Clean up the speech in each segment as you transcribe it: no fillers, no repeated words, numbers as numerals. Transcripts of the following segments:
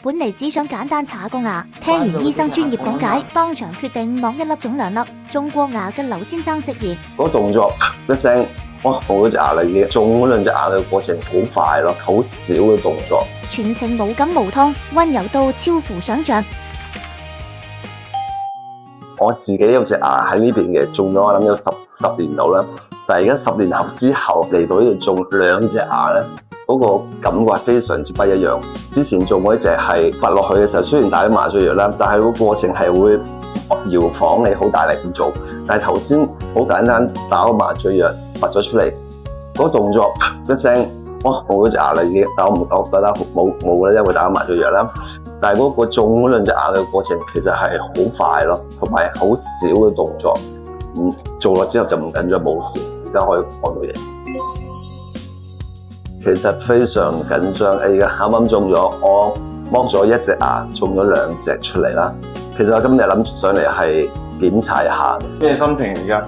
本嚟只想簡單搽個牙，聽完醫生專業講解，當場決定剝一粒腫2粒。種過牙嘅劉先生直言：嗰個動作一聲，哇！我嗰隻牙啦已經種嗰兩隻牙嘅過程好快咯，好少嘅動作，全程無感無痛，溫柔到超乎想象。我自己有隻牙喺呢邊嘅，種咗我諗有十年到啦。但係而家10年後之後嚟到呢度種2隻牙咧，嗰個感覺非常之不一樣。之前做嗰隻係拔落去嘅時候，雖然打咗麻醉藥啦，但係個過程係會搖晃你好大力咁做。但係頭先好簡單打個麻醉藥拔咗出嚟，嗰個動作一聲，哇！我嗰隻牙啦已經，但我覺得冇啦，因為打咗麻醉藥啦。但係嗰個種嗰兩隻牙嘅過程其實係好快咯，同埋好少嘅動作。做落之後就唔緊張，冇事，而家可以看到嘢。其實非常緊張，而家啱啱種咗，我剝咗1隻牙，種咗2隻出嚟啦。其實我今日諗住上嚟係檢查一下。咩心情而家？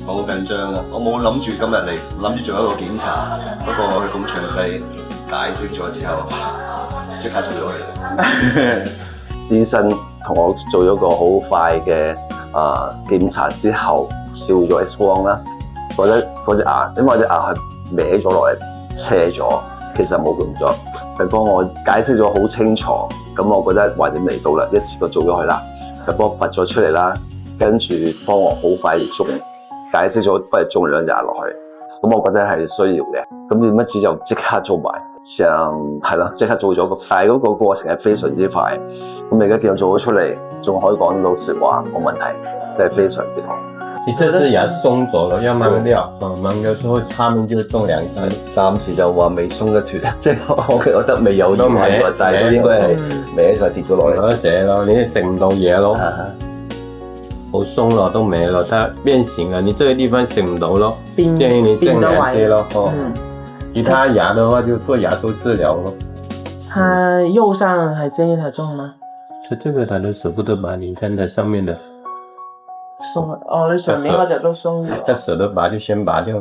好緊張啊！我冇諗住今日嚟，諗住做一個檢查，不過佢咁詳細解釋咗之後，即刻做咗佢。醫生同我做咗個好快嘅檢查之後，照咗 X 光啦。覺得嗰隻牙，因為我隻牙係歪咗落嚟，斜咗，其實冇用咗。佢幫我解釋咗好清楚，咁我覺得懷念嚟到啦，一次過做咗佢啦，就幫我拔咗出嚟啦，跟住幫我好快結束，解釋咗不如種2隻牙落去。咁我覺得係需要嘅。咁點不知就即刻做埋，係咯，即刻做咗。但係嗰個過程係非常之快。咁你而家見我做咗出嚟，仲可以講到説話，冇問題，真係非常之好。你這隻牙鬆咗咯，要掹掉，掹掉之後下面就種2根。暫時就話未鬆得脱，即係我覺得未有嘢喺度，但係都應該係歪晒跌咗落嚟。冇得寫咯，你食唔到嘢咯。好鬆咯，都沒了，它變形了，你這個地方食唔到咯，建議你正2些咯。其他牙的話就做牙周治療咯。他右上還建議他種嗎？這個他都捨不得拔，你看它上面的。鬆哦，你上面嗰隻都鬆咗。他捨得拔就先拔掉，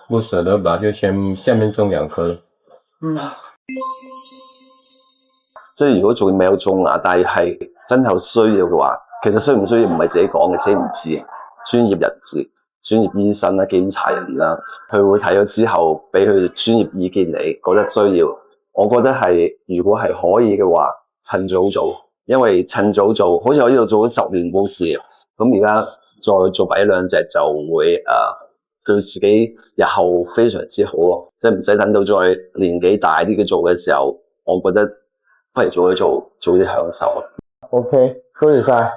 不捨得拔就先下面種2顆。即係如果仲未有種牙，但係真係需要嘅話，其實需唔需要唔係自己講嘅，自己唔知。專業人士、專業醫生啦、檢查人啦，佢會睇咗之後俾佢專業意見你，覺得需要。我覺得係如果係可以嘅話，趁早做，因為趁早做，好似我呢度做咗10年冇事，咁而家再做埋1-2隻就會對自己日後非常之好咯，即係唔使等到再年紀大啲嘅做嘅時候，我覺得不如早啲做，早啲享受。OK，多謝晒。